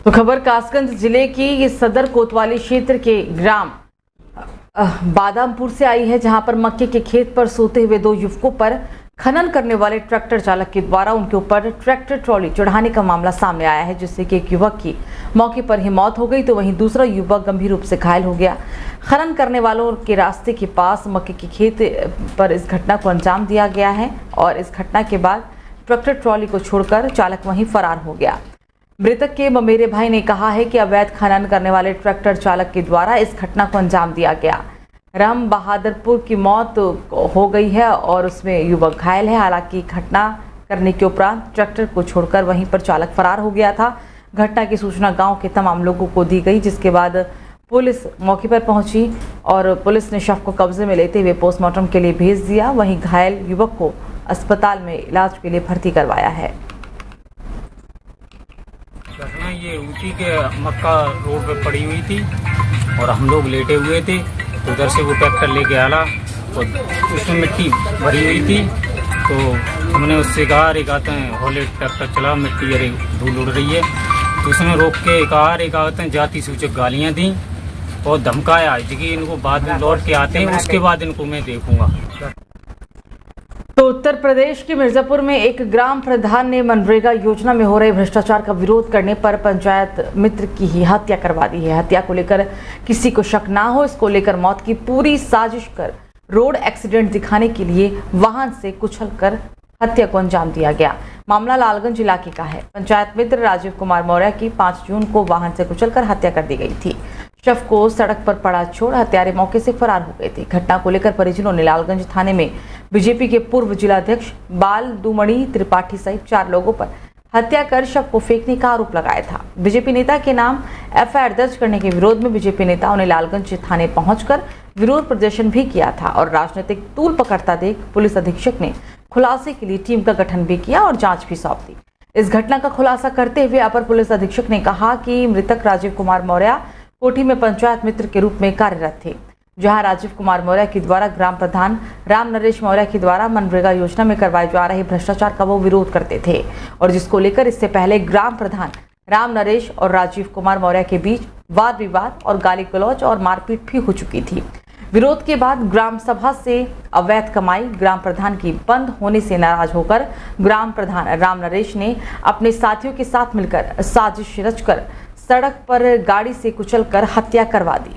तो खबर कासगंज जिले की सदर कोतवाली क्षेत्र के ग्राम बादामपुर से आई है, जहां पर मक्के के खेत पर सोते हुए दो युवकों पर खनन करने वाले ट्रैक्टर चालक के द्वारा उनके ऊपर ट्रैक्टर ट्रॉली चढ़ाने का मामला सामने आया है, जिससे कि एक युवक की मौके पर ही मौत हो गई तो वहीं दूसरा युवक गंभीर रूप से घायल हो गया। खनन करने वालों के रास्ते के पास मक्के के खेत पर इस घटना को अंजाम दिया गया है और इस घटना के बाद ट्रैक्टर ट्रॉली को छोड़कर चालक वहीं फरार हो गया। मृतक के ममेरे भाई ने कहा है कि अवैध खनन करने वाले ट्रैक्टर चालक के द्वारा इस घटना को अंजाम दिया गया। राम बहादुरपुर की मौत हो गई है और उसमें युवक घायल है। हालांकि घटना करने के उपरांत ट्रैक्टर को छोड़कर वहीं पर चालक फरार हो गया था। घटना की सूचना गांव के तमाम लोगों को दी गई, जिसके बाद पुलिस मौके पर पहुंची और पुलिस ने शव को कब्जे में लेते हुए पोस्टमार्टम के लिए भेज दिया। वहीं घायल युवक को अस्पताल में इलाज के लिए भर्ती करवाया है। घटना ये ऊटी के मक्का रोड पे पड़ी हुई थी और हम लोग लेटे हुए थे, तो उधर से वो ट्रैक्टर लेके आया और उसमें मिट्टी भरी हुई थी। तो हमने उससे कहा अरे कहते हैं हौले ट्रैक्टर चला, मिट्टी अरे धूल उड़ रही है। तो उसने रोक के कहा अरे कहते हैं जाति सूचक गालियाँ दी और धमकाया कि इनको बाद में लौट के आते हैं, उसके बाद इनको मैं देखूँगा। तो उत्तर प्रदेश के मिर्जापुर में एक ग्राम प्रधान ने मनरेगा योजना में हो रहे भ्रष्टाचार का विरोध करने पर पंचायत मित्र की ही हत्या करवा दी है। हत्या को लेकर किसी को शक ना हो, इसको लेकर मौत की पूरी साजिश कर रोड एक्सीडेंट दिखाने के लिए वाहन से कुचलकर हत्या को अंजाम दिया गया। मामला लालगंज इलाके का है। पंचायत मित्र राजीव कुमार मौर्य की 5 जून को वाहन से कुचलकर हत्या कर दी गई थी। शव को सड़क पर पड़ा छोड़ हत्यारे मौके से फरार हो गए थे। घटना को लेकर परिजनों ने लालगंज थाने में बीजेपी के पूर्व जिलाध्यक्ष बाल दुमणी त्रिपाठी सहित 4 लोगों पर हत्या कर शव को फेंकने का आरोप लगाया था। बीजेपी नेता के नाम एफआईआर दर्ज करने के विरोध में बीजेपी नेताओं ने लालगंज थाने पहुंचकर विरोध प्रदर्शन भी किया था और राजनीतिक तूल पकड़ता देख पुलिस अधीक्षक ने खुलासे के लिए टीम का गठन भी किया और जांच भी सौंप दी। इस घटना का खुलासा करते हुए अपर पुलिस अधीक्षक ने कहा कि मृतक राजीव कुमार मौर्य कोठी में पंचायत मित्र के रूप में कार्यरत थे, जहां राजीव कुमार मौर्य के द्वारा ग्राम प्रधान राम नरेश मौर्य के द्वारा मनरेगा योजना में करवाए जा रहे भ्रष्टाचार का वो विरोध करते थे और जिसको लेकर इससे पहले ग्राम प्रधान राम नरेश और राजीव कुमार मौर्य के बीच वाद विवाद और गाली गलौज और मारपीट भी हो चुकी थी। विरोध के बाद ग्राम सभा से अवैध कमाई ग्राम प्रधान की बंद होने से नाराज होकर ग्राम प्रधान राम नरेश ने अपने साथियों के साथ मिलकर साजिश रचकर सड़क पर गाड़ी से कुचलकर हत्या करवा दी।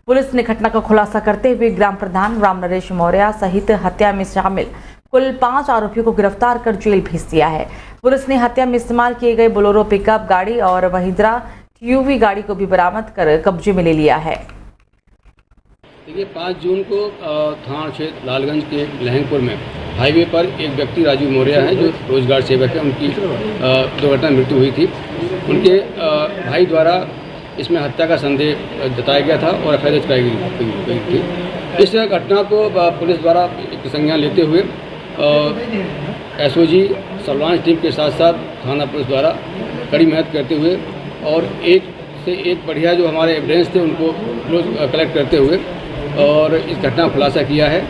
पुलिस ने घटना का खुलासा करते हुए ग्राम प्रधान राम नरेश मौर्य सहित हत्या में शामिल कुल 5 आरोपियों को गिरफ्तार कर जेल भेज दिया है। पुलिस ने हत्या में इस्तेमाल किए गए बोलेरो पिकअप गाड़ी और महिंद्रा टीयूवी गाड़ी को भी बरामद कर कब्जे में ले लिया है। देखिए 5 जून को थाना क्षेत्र लालगंज के लहंगपुर में हाईवे पर एक व्यक्ति राजू मौर्य हैं जो रोजगार सेवक है, उनकी दुर्घटना मृत्यु हुई थी। उनके भाई द्वारा इसमें हत्या का संदेह जताया गया था और एफआईआर दर्ज कराई गई थी। इस घटना को पुलिस द्वारा एक संज्ञान लेते हुए एसओजी सर्विलांस टीम के साथ साथ थाना पुलिस द्वारा कड़ी मेहनत करते हुए और एक से एक बढ़िया जो हमारे एविडेंस थे उनको कलेक्ट करते हुए और इस घटना का खुलासा किया है।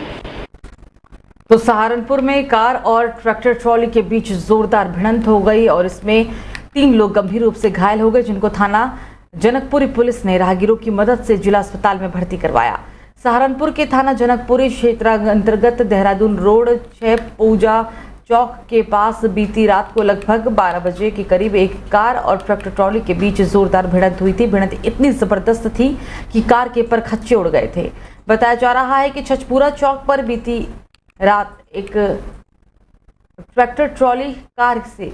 तो सहारनपुर में कार और ट्रैक्टर ट्रॉली के बीच जोरदार भिड़ंत हो गई और इसमें 3 लोग गंभीर रूप से घायल हो गए, जिनको थाना जनकपुरी पुलिस ने राहगीरों की मदद से जिला अस्पताल में भर्ती करवाया। सहारनपुर के थाना जनकपुरी क्षेत्र अंतर्गत देहरादून रोड 6 पूजा चौक के पास बीती रात को लगभग 12 बजे के करीब एक कार और ट्रैक्टर ट्रॉली के बीच जोरदार भिड़ंत हुई थी। भिड़ंत इतनी जबरदस्त थी कि कार के परखच्चे उड़ गए थे। बताया जा रहा है कि छछपुरा चौक पर बीती रात एक ट्रैक्टर ट्रॉली कार से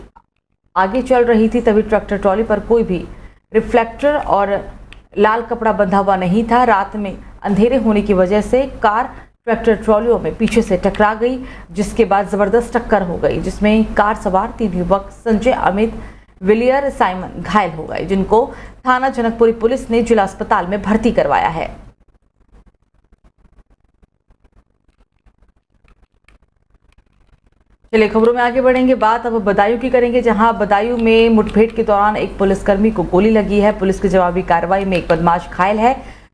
आगे चल रही थी, तभी ट्रैक्टर ट्रॉली पर कोई भी रिफ्लेक्टर और लाल कपड़ा बंधा हुआ नहीं था। रात में अंधेरे होने की वजह से कार ट्रैक्टर ट्रॉलियों में पीछे से टकरा गई, जिसके बाद जबरदस्त टक्कर हो गई, जिसमें कार सवार 3 युवक संजय, अमित, विलियर, साइमन घायल हो गए, जिनको थाना जनकपुरी पुलिस ने जिला अस्पताल में भर्ती करवाया है। चलिए खबरों में आगे बढ़ेंगे। बात अब बदायूं की करेंगे, जहां बदायूं में मुठभेड़ के दौरान एक पुलिसकर्मी को गोली लगी है। पुलिस की जवाबी कार्रवाई में एक बदमाश घायल है।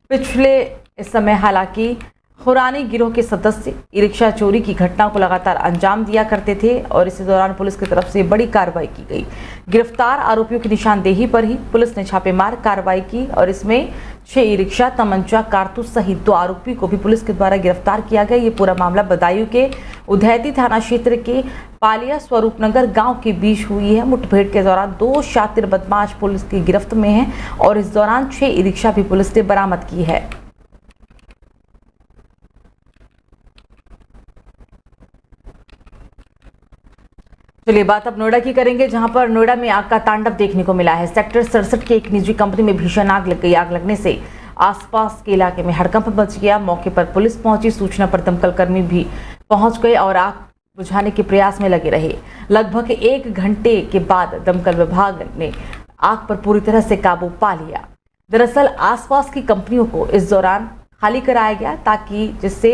पिछले इस समय हालांकि खुरानी गिरोह के सदस्य ई रिक्शा चोरी की घटनाओं को लगातार अंजाम दिया करते थे और इसी दौरान पुलिस की तरफ से बड़ी कार्रवाई की गई। गिरफ्तार आरोपियों की निशानदेही पर ही पुलिस ने छापेमार कार्रवाई की और इसमें 6 ई रिक्शा, तमंचा, कारतूस सहित 2 आरोपी को भी पुलिस के द्वारा गिरफ्तार किया गया। ये पूरा मामला बदायूं के उधैती थाना क्षेत्र के पालिया स्वरूपनगर गांव के बीच हुई है। मुठभेड़ के दौरान 2 शातिर बदमाश पुलिस की गिरफ्त में हैं और इस दौरान 6 ई रिक्शा भी पुलिस ने बरामद की है। चलिए बात अब नोएडा की करेंगे, जहां पर नोएडा में आग का तांडव देखने को मिला है। सेक्टर 67 के एक निजी कंपनी में भीषण आग लग गई। आग लगने से आसपास के इलाके में हड़कंप मच गया। मौके पर पुलिस पहुंची। सूचना पर दमकल कर्मी भी पहुंच गए और आग बुझाने के प्रयास में लगे रहे। लगभग 1 घंटे के बाद दमकल विभाग ने आग पर पूरी तरह से काबू पा लिया। दरअसल आसपास की कंपनियों को इस दौरान खाली कराया गया ताकि जिससे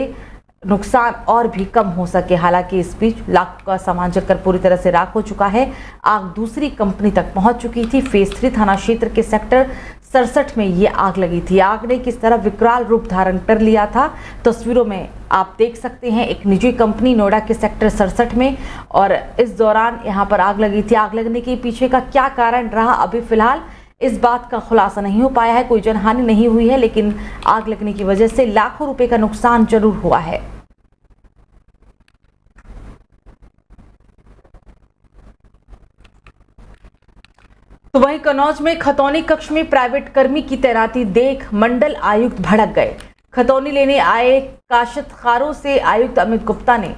नुकसान और भी कम हो सके। हालांकि इस बीच लाखों का सामान जलकर पूरी तरह से राख हो चुका है। आग दूसरी कंपनी तक पहुंच चुकी थी। फेज 3 थाना क्षेत्र के सेक्टर 67 में ये आग लगी थी। आग ने किस तरह विकराल रूप धारण कर लिया था, तस्वीरों में आप देख सकते हैं। एक निजी कंपनी नोएडा के सेक्टर 67 में और इस दौरान यहाँ पर आग लगी थी। आग लगने के पीछे का क्या कारण रहा, अभी फिलहाल इस बात का खुलासा नहीं हो पाया है। कोई जनहानि नहीं हुई है, लेकिन आग लगने की वजह से लाखों रुपए का नुकसान जरूर हुआ है। तो वहीं कन्नौज में खतौनी कक्ष में प्राइवेट कर्मी की तैनाती देख मंडल आयुक्त भड़क गए। खतौनी लेने आए काश्तकारों से आयुक्त अमित गुप्ता ने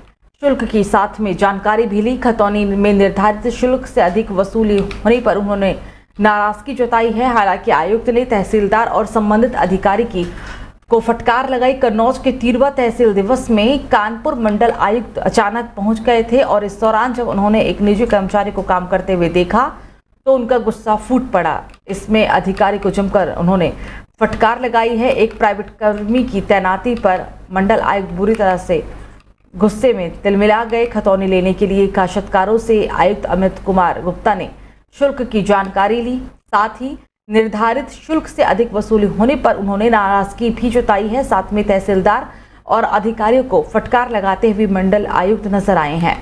शुल्क की साथ में जानकारी भी ली। खतौनी में निर्धारित शुल्क से अधिक वसूली होने पर उन्होंने नाराजगी जताई है। हालांकि आयुक्त ने तहसीलदार और संबंधित अधिकारी को फटकार लगाई। कन्नौज के 13वां तहसील दिवस में कानपुर मंडल आयुक्त अचानक पहुंच गए थे और इस दौरान जब उन्होंने एक निजी कर्मचारी को काम करते हुए देखा तो उनका गुस्सा फूट पड़ा। इसमें अधिकारी को जमकर उन्होंने फटकार लगाई है। एक प्राइवेट कर्मी की तैनाती पर मंडल आयुक्त बुरी तरह से गुस्से में तिलमिला गए। खतौनी लेने के लिए काश्तकारों से आयुक्त अमित कुमार गुप्ता ने शुल्क की जानकारी ली। साथ ही निर्धारित शुल्क से अधिक वसूली होने पर उन्होंने नाराजगी भी जताई है। साथ में तहसीलदार और अधिकारियों को फटकार लगाते हुए मंडल आयुक्त नजर आए हैं।